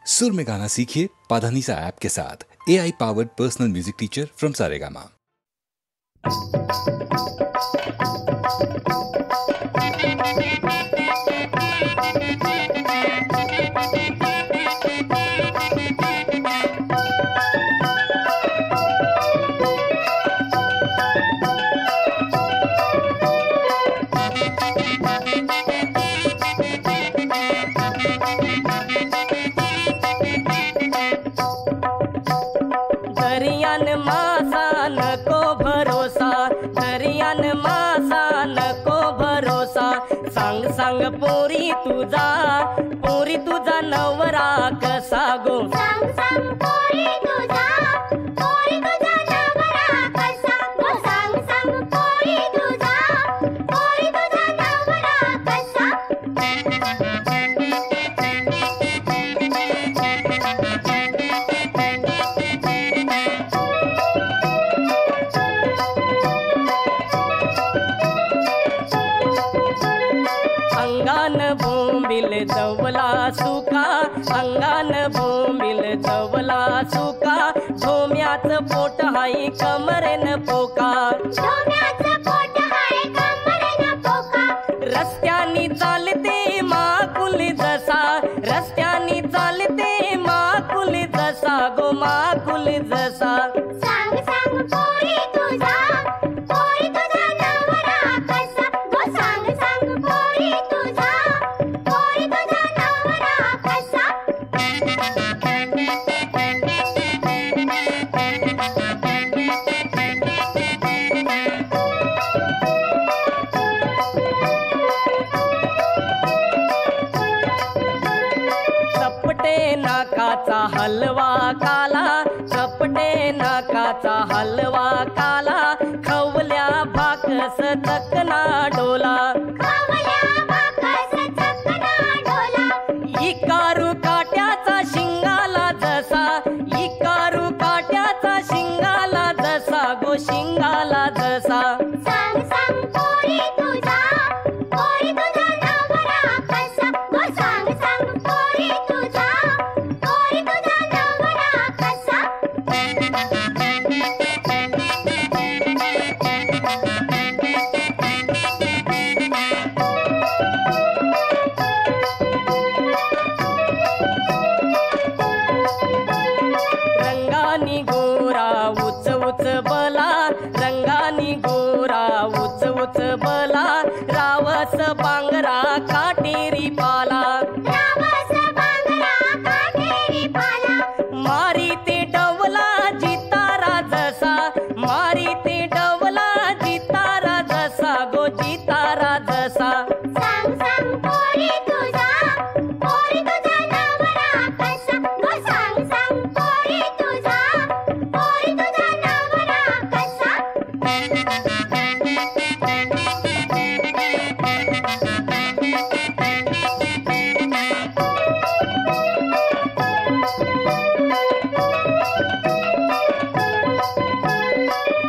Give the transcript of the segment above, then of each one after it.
सुर में गाना सीखिए पाधानीसा ऐप के साथ। AI powered personal music teacher from Saregama. दरियान मासा नको भरोसा, दरियान मासा नको भरोसा। सांग सांग पोरी तुझा नवरा कसा गो। सांग सांग पोरी तुझा नवरा कसा गो। सांग सांग पोरी तुझा नवरा कसा। अंगान बोंबिल दवला सुका, अंगान बोंबिल दवला सुका। धोम्याचं पोट हाय कमरेन पोका, धोम्याचं पोट हाय कमरेन पोका। रस्त्यानी चालते माकुल जसा, रस्त्यानी चालते माकुल जसा गो, माकुल जसा। सांग सांग पोरी तुझा नवरा कसा गो। सांग सांग पोरी तुझा नवरा कसा। चपटे नाकाचा हलवा काला, चपटे नाकाचा हलवा काला। खवल्या भाकस चकना डोला, खवल्या भाकस चकना डोला। इकारू काट्याचा शिंगाला जसा, इकारू काट्याचा शिंगाला जसा गो, शिंगाला जसा। सांग सांग पोरी तुझा नवरा कसा गो। सांग सांग पोरी तुझा नवरा कसा। रंगानी गोरा उच उच बला, रंगानी गोरा उच उच बला। रावस बांगरा काटेरी पाला, रावस बांगरा काटेरी पाला। मारी ते डवला जितारा जसा, मारी ते डवला जितारा जसा गो, जितारा जसा। सांग सांग पोरी तुझा नवरा कसा गो। सांग सांग पोरी तुझा नवरा कसा।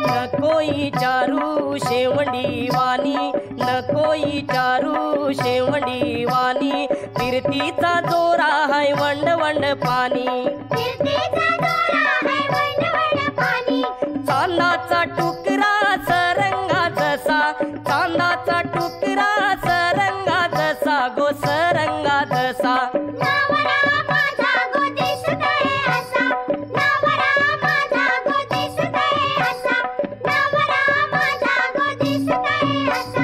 नकोई चारू शेवंडी वाणी, नकोई चारू शेवंडी वाणी। फिरतीचा जोरा हाय वंड वंड पाणी, फिरतीचा दोरा हाय वंड वंड पाणी। चांदाचा टुकरा सरंगा जसा, चांदाचा टुकरा सरंगा जसा गो, सरंगा जसा। नवरा माझा गो दिसतोय असा, नवरा माझा गो दिसतोय असा, नवरा माझा गो दिसतोय असा।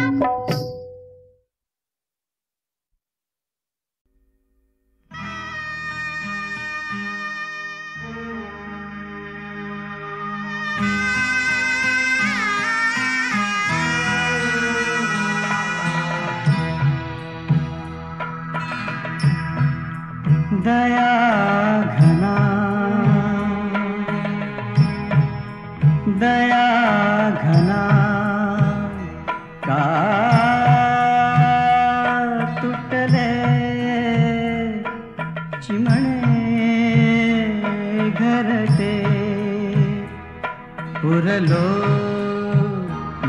दया घना, दया घना का तुटले चिमणे घरटे। पुरलो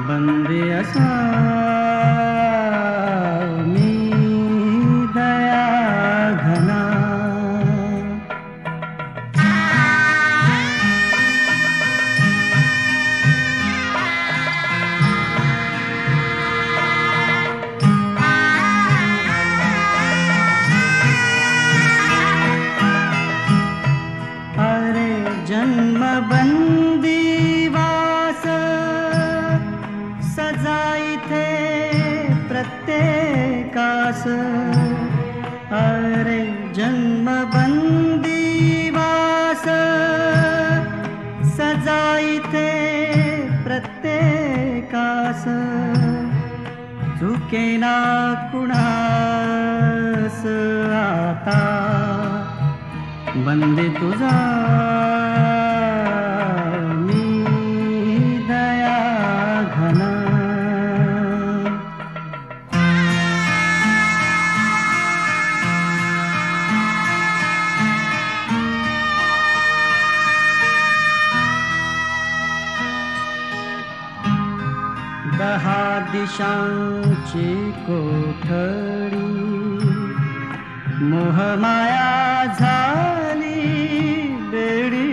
बंदी असा मी, दया घना बंदिवास सजाईते प्रत्येकास चुकेना कुणास आता बंदे तुझा मी दया घना दहा दिशांची कोठडी मोहमाया झाली बेडी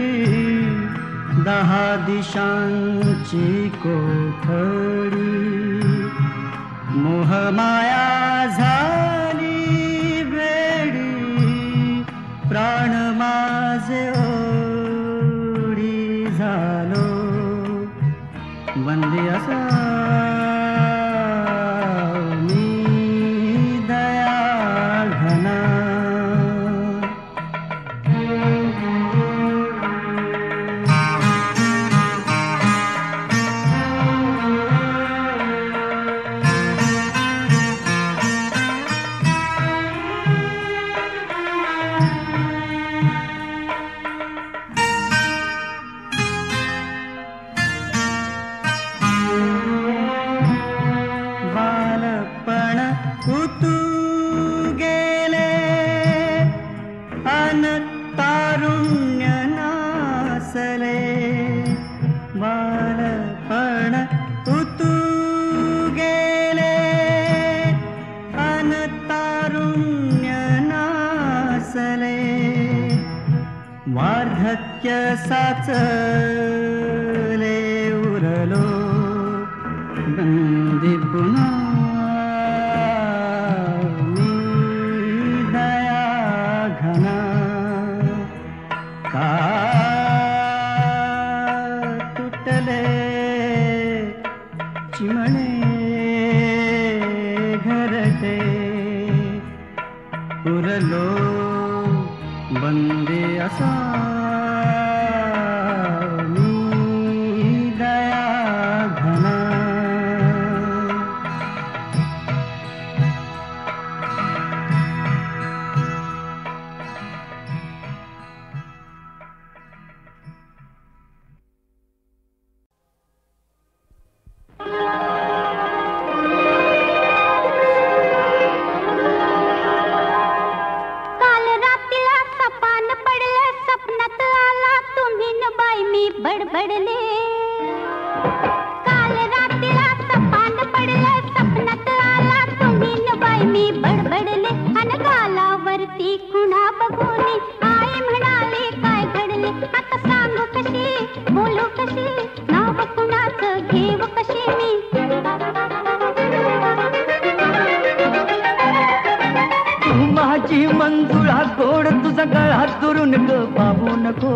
दहा दिशांची कोठडी मोहमाया झाली बेडी प्राण माझे ओढी झालो बंदी असा वार्धक्य साचले उरलो बंदी पुन्हा मी दया घना का तुटले चिमणे घरटे उरलो बंदे असा मी दया घना बडबडले काल रात्रीला सपान पडलं सपनात आला तुम्ही न बाई मी बडबडले अन गालावरती खुणा बघून आई म्हणाले काय घडले आता सांगू कशी बोलू कशी नाव कुणाचं घेऊ कशी मी तू माझी मंजुळा गोड तुझा गळा दुरून ग बाबू नको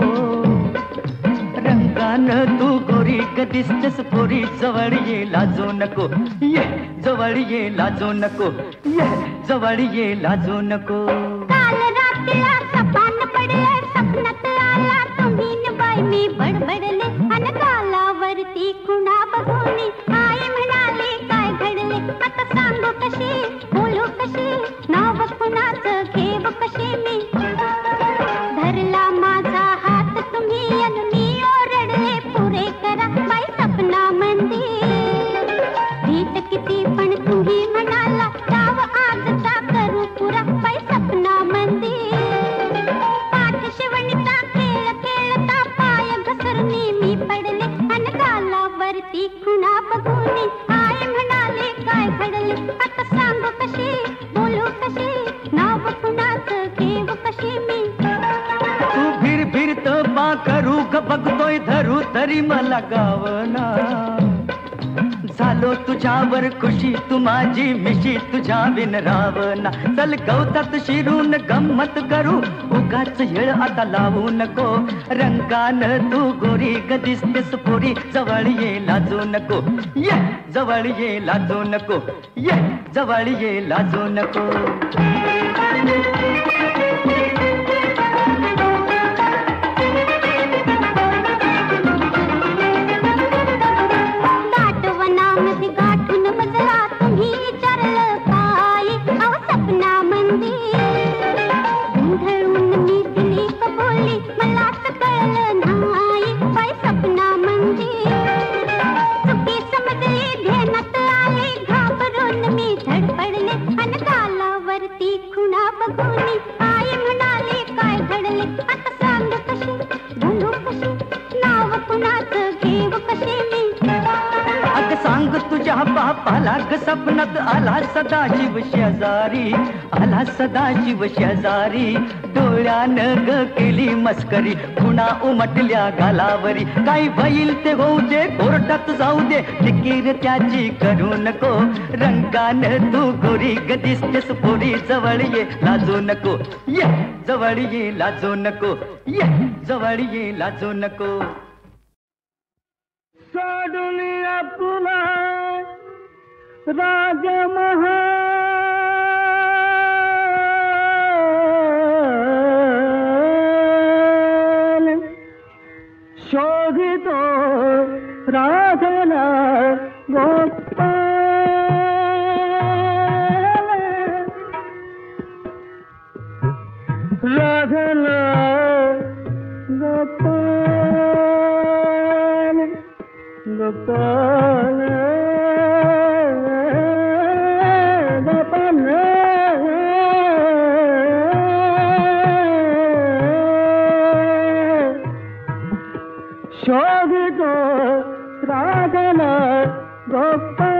रंगान तू गोरी गदिसतेस पोरी जवळ ये लाजू नको ये जवळ ये लाजू नको ये जवळ ये लाजू नको काल रात्रीला सपान पडलं सपनात आला तुम्ही न बाई मी बडबडले अन गालावरती खुणा बघून आई म्हणाले काय घडले आता सांगू कशी बोलू कशी नाव कुणाचं घेऊ कशी मी धरला माझा हात तुम्ही अन मी ओरडले पुरे करा बाई सपना मंदिर भीत किती पण तुम्ही म्हणाला डाव आजचा करू पुरा बाई सपना मंदिर पाठ शिवणीचा खेळ खेळता पाय घसरणी मी पडले अन गालावरती खुणा बघून आई म्हणाले काय घडले आता सांगू कशी बोलू कशी नाव कुणाचं घेऊ कशी मी तू फिरत बा करू ग बघतोय धरू तरी मला गावना झालो तुझ्यावर खुशी तू माझी मिशी तुझ्या बिन रावना चल गवतात शिरून गंमत करू उगाच येळ आता लावू नको रंगान तू गोरी गदिसतेस पोरी जवळ ये लाजू नको ये जवळ ये लाजू नको ये जवळ ये लाजू नको बाप आला ग सपनात, आला सदाशिव शेजारी, आला सदाशिव शेजारी. डोळ्यानं ग केली मस्करी, खुणा उमटल्या गालावरी. काही भईल ते होऊ दे, कोर्टात जाऊ दे, फिकीर त्याची करू नको. रंगानं तू गोरी ग दिसतेस पोरी, जवळ ये लाजू नको. ये जवळ ये लाजू नको, ये जवळ ये लाजू नको. सोडून तुला राजमहाल, शोधितो राधला गोपाल. राधला गोपाल, गोपाल, गोपाल. शोधितो राधला गोपाल,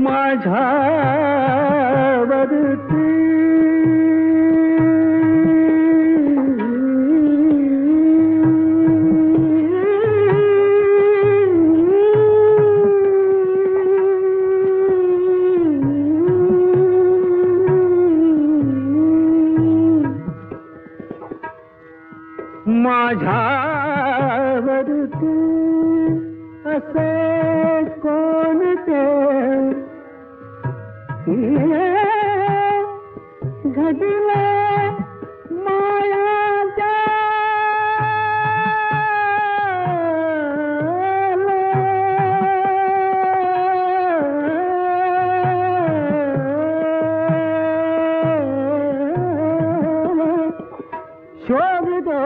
माझ्यावरती माझ्यावरती असे कोणते घडले मायाच्या शोभितो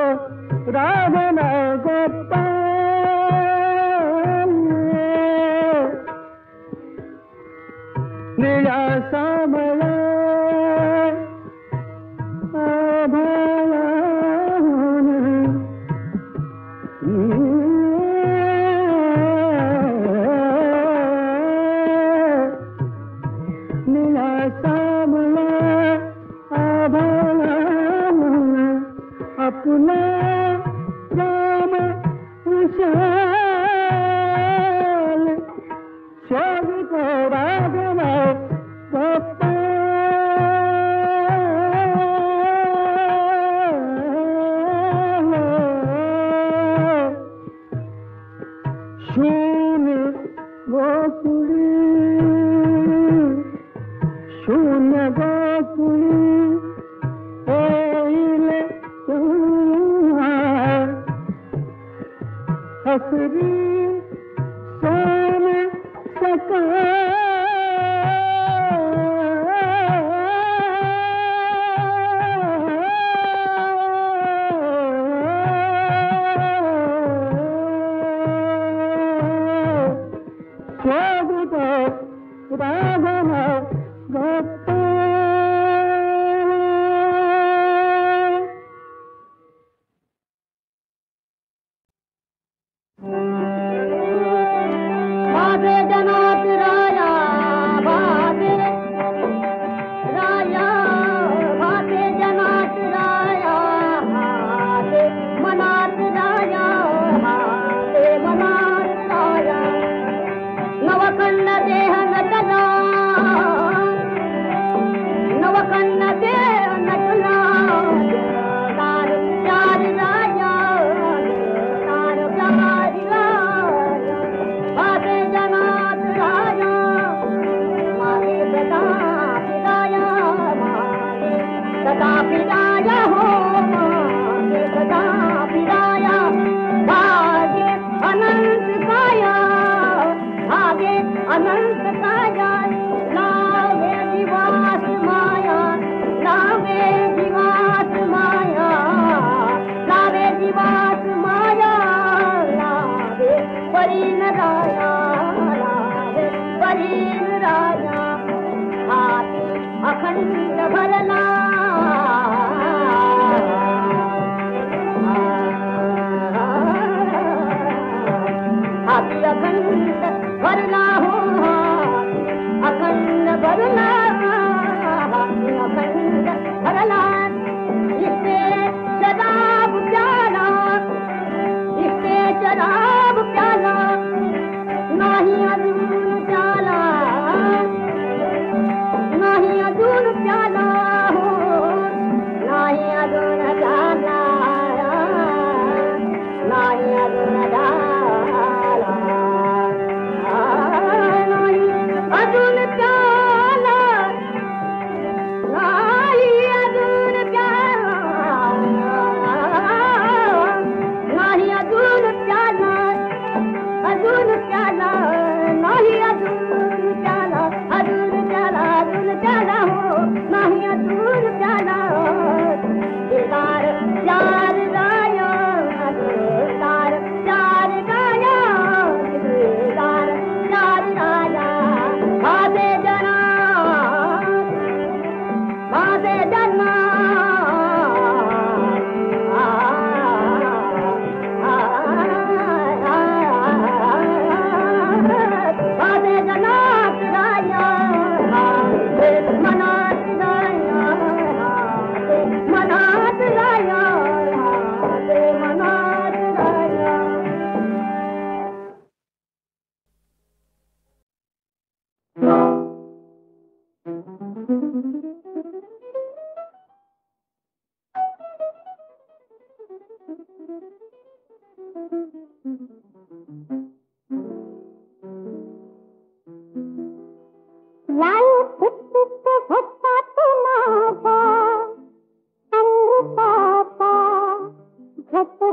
रावण गोपाल. निळा सामळा आभाळाहून निळा सामळा आभाळाहून अपना राम विशाल. शोभितो राघव गोपाल. शून्य गोकुळी, शून्य गोकुळी येईल तेव्हा, हसरी सोन सकाळ. शोभितो राघव गोपाल.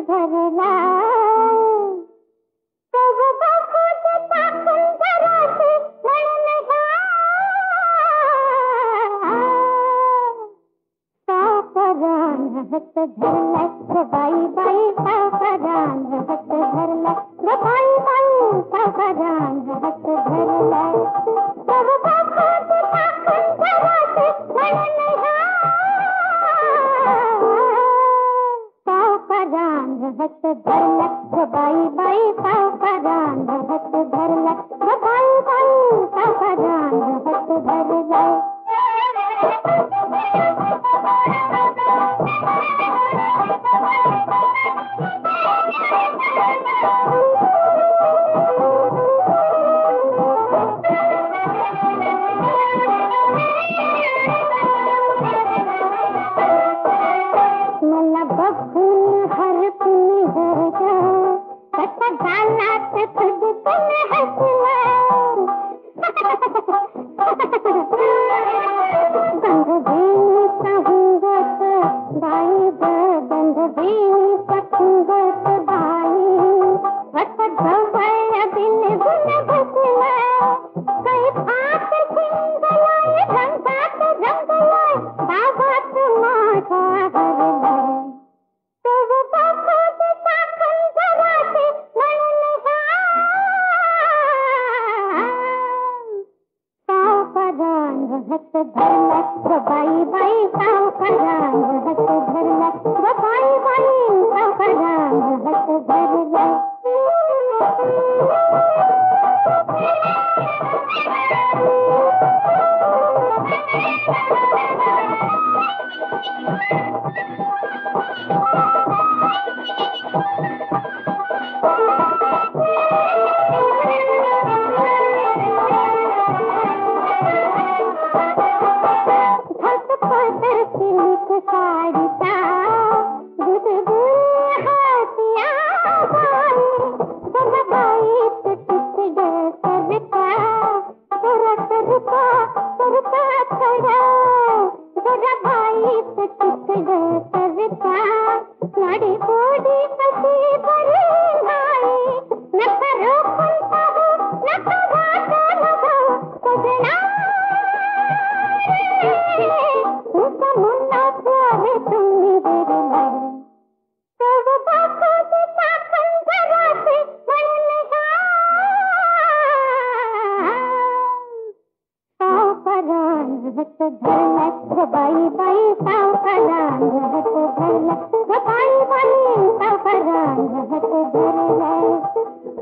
भरला सब बखूद टाकून जराशी म्हणून सावकारान हात धरला ग बाई बाई सावकारान हात धरला ग बाई बाई सावकारान हात धरला सब बखूद टाकून जराशी म्हणून सावकारान हात धरला ग बाई बाई सावकारान हात धरला ग बाई बाई सावकारान हात धरला मला बघून हरपून होतं कसा गालात खुदकन हसला बंधुबीचा हुंगत बाई ग बंधुबीचा हुंगत बाई वत जवळ बिलगुन बसला काही फात शिंगलाय रंगात रंगलाय दाबात माझा हरलाय तव बखूद टाकून जराशी म्हणून सावकारान हात धरला ग बाई बाई सावकारान हात धरला ग बाई बाई सावकारान हात धरला धसपतर सिल्क साडीचा गुदगुल हातिया बाई जरा बाईत तुकडे सरका जरा सरका सरका थोडा जरा बाईत तुकडे सरका नाडी पोडी कशी बरी नाही नका रोखून पाहू नका वाटायला जाऊ सजना तुझा मुन्ना प्यारे तुम्ही विरला सब बखूद टाकून जराशी म्हणून सावकारान हात धरला ग बाई बाई सावकारान हात धरला ग बाई बाई सावकारान हात धरला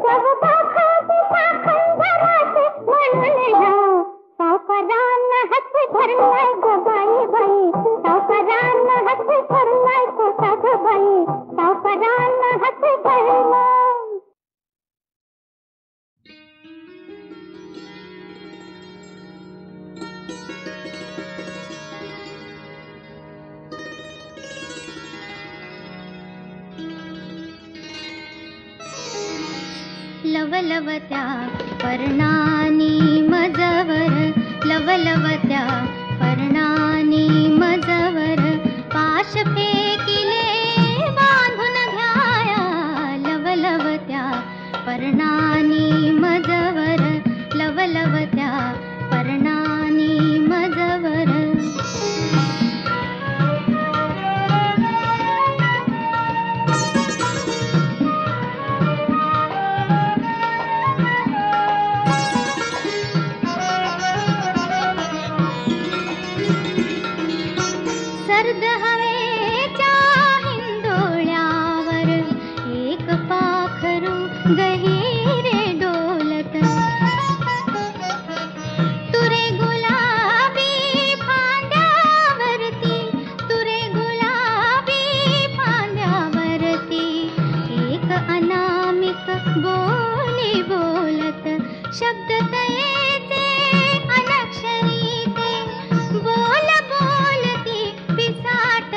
सब बखूद टाकून जराशी म्हणून सावकारान हात धरलाय ग बाई बाई सावकारान हात धरलाय कोटा ग बाई सावकारान हात धरलाय लवलवत्या पर्णानी मजवर लवलवत्या पर्णानी मजवर पाश फेकिले बांधून घ्याया लवलवत्या पर्णानी मजवर लवलवत्या पर्णानी मजवर सर्द हवेच्या हिंदोळ्यावर एक पाखरू गहिरे डोलत तुरे गुलाबी फांद्यावरती तुरे गुलाबी फांद्यावरती एक अनामिक बोली बोलत शब्द तयेचे अनक्षरी ते बोल बोलती पिसाट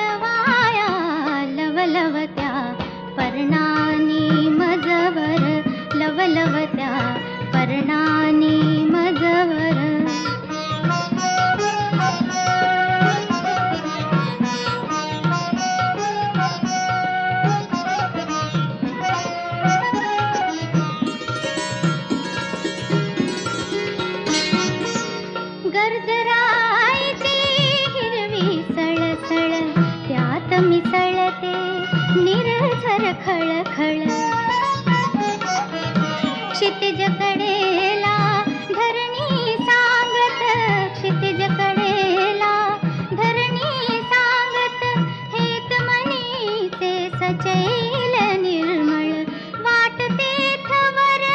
अंबर खळखळ क्षितिज कडेला धरणी सांगत क्षितिज कडेला धरणी सांगत हेत मनीचे सचैल निर्मळ वाटते थवर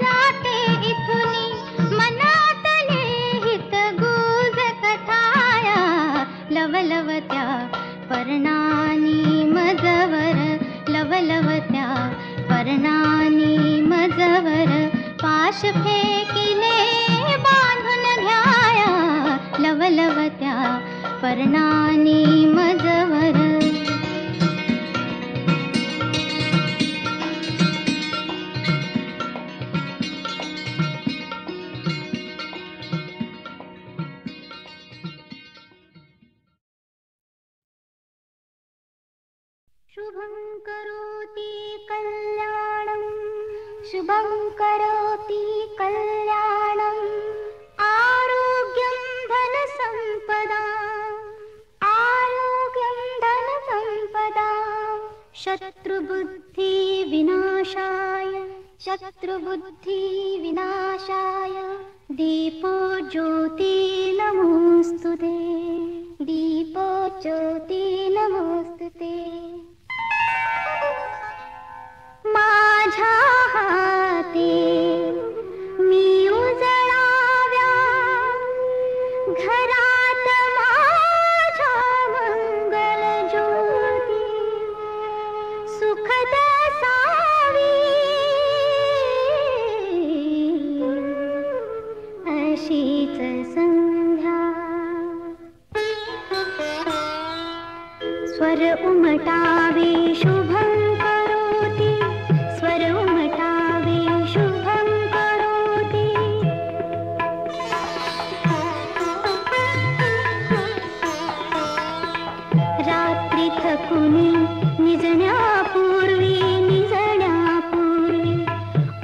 जाते इथुनी मनातले हित गुज कथाया लवलवत्या पर्णानी मजवर लवलवत्या पर्णानी मजवर पाश फेकिले बांधून घ्याया लवलवत्या पर्णानी मजवर शुभं करोति कल्याणं शुभं करोति कल्याणं आरोग्यं धनसम्पदा आरोग्यं धनसम्पदा शत्रुबुद्धि विनाशाय दीपो ज्योति नमोस्तुते दीपो ज्योति नमोस्तुते माझ्या हाती मी उजळाव्या घरात माझ्या मंगल ज्योती सुखद सावी अशीच संध्या स्वर उमटावे शुभं करोति स्वर उमटावे शुभं करोति रात्री थकुनी निजण्यापूर्वी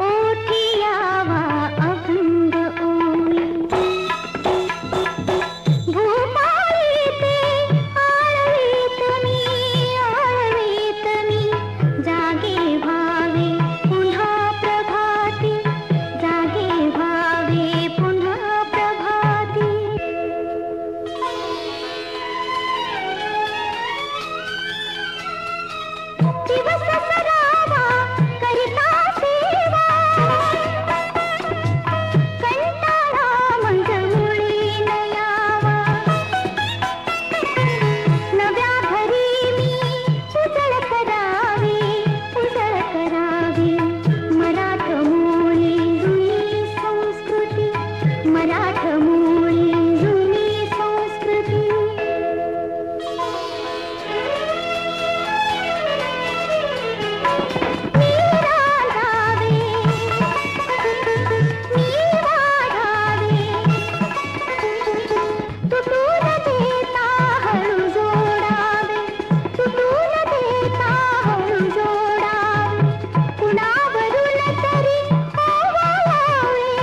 ओठी यावा अभंग ओवी भूपाळी ते आळवीत मी जागे भावे पुन्हा प्रभाती जागे भावे पुन्हा प्रभाती दिवस सरावा करिता सेवा कंटाळा मंजमुळी न यावा नव्या घरी मी उजळ करावी मराठमोळी जुनी संस्कृती मराठमोळी जुनी संस्कृती तुटून देता हळू जोडावे कुणावरून तरी ओवाळावे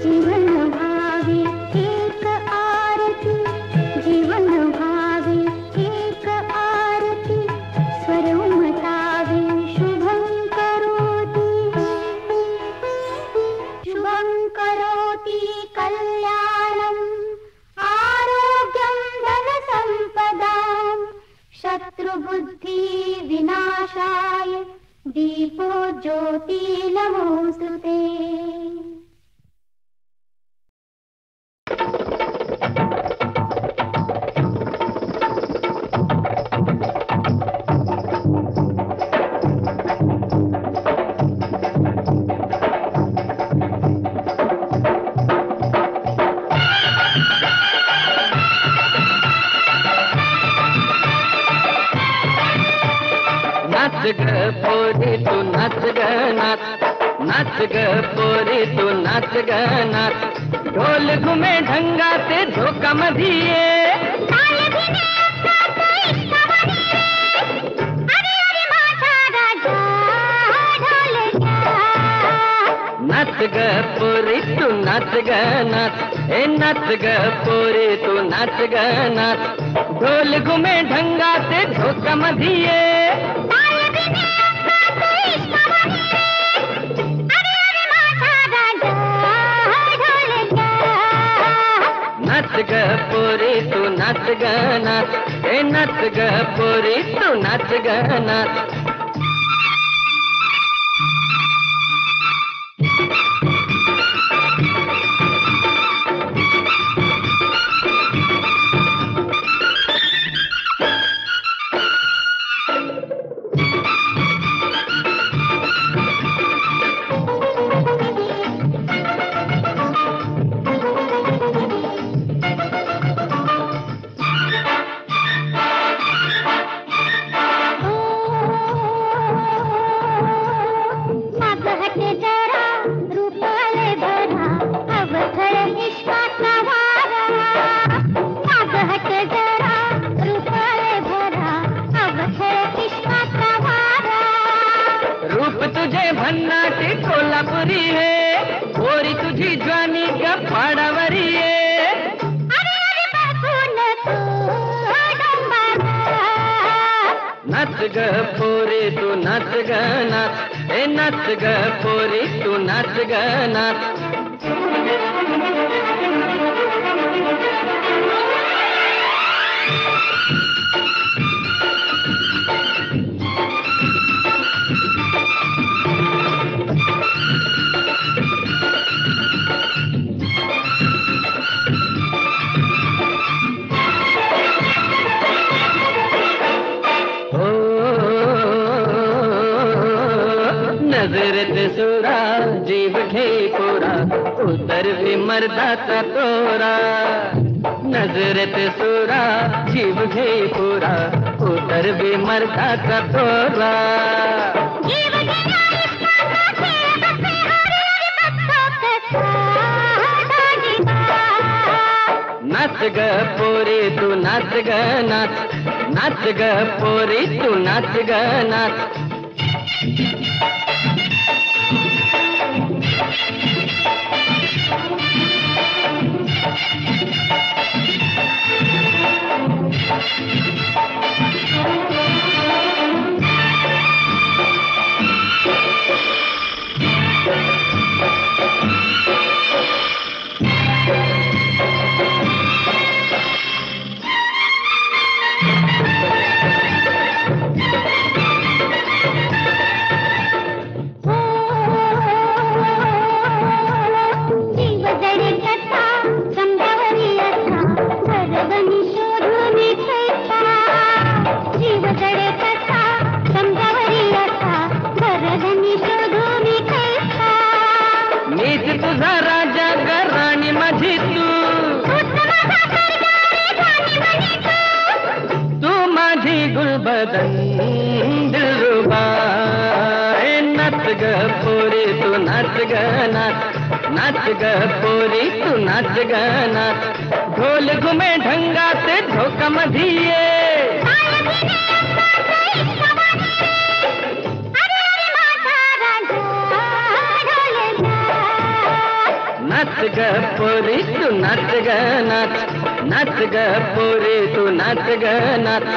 जीवन भावी एक आरती स्वर उमटावे शुभं करोति कल्याणं आरोग्यं धनसम्पदां शत्रुबुद्धि विनाशाय दीपो ज्योति नमोस्तुते नाच ग पोरी तू नाच ग नाच ग पोरी तू नाच ग नाच ढोल घुमे ढंगा ते धोका मधिये नाच ग पोरी तू नाच ग नाच ए नाच ग पोरी तू नाच ग नाच, ढोल घुमे ढंगाचे झोका मधिये, नाच ग पोरी तू नाच ग नाच, हे नाच ग पोरी तू नाच ग नाच. तुझे भन्नाटी कोल्हापुरी है, पोरी तुझी ज्वानी का पाडावरी है. नाच ग पोरी तू नाच ग नाच, हे नाच ग पोरी तू नाच ग नाच. नजरत सुरा जीव घे पोरा, उतर भी मर्दाचा तोरा. नजरत सुरा जीव घे पोरा, उतर भी मर्दाचा तोरा. नाच ग पोरी तू नाच ग नाच, नाच ग पोरी तू नाच ग नाच. तुझा राजा गराणी माझी तू माझी गुलबदन दिलरुबा. नाच ग पोरी तू नाच ग नाच, नाच ग पोरी तू नाच ग नाच. ढोल घुमे ढंगाचे झोका मधिये, नाच ग पोरी तू नाच ग नाच, नाच ग पोरी तू नाच ग नाच.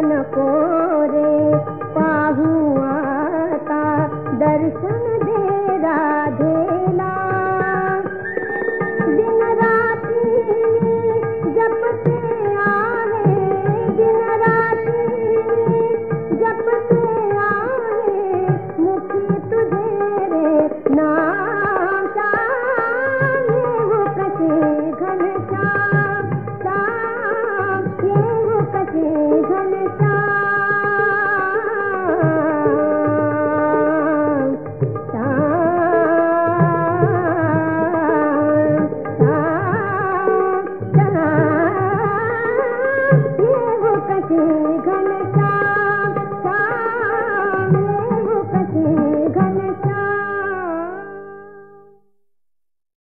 नको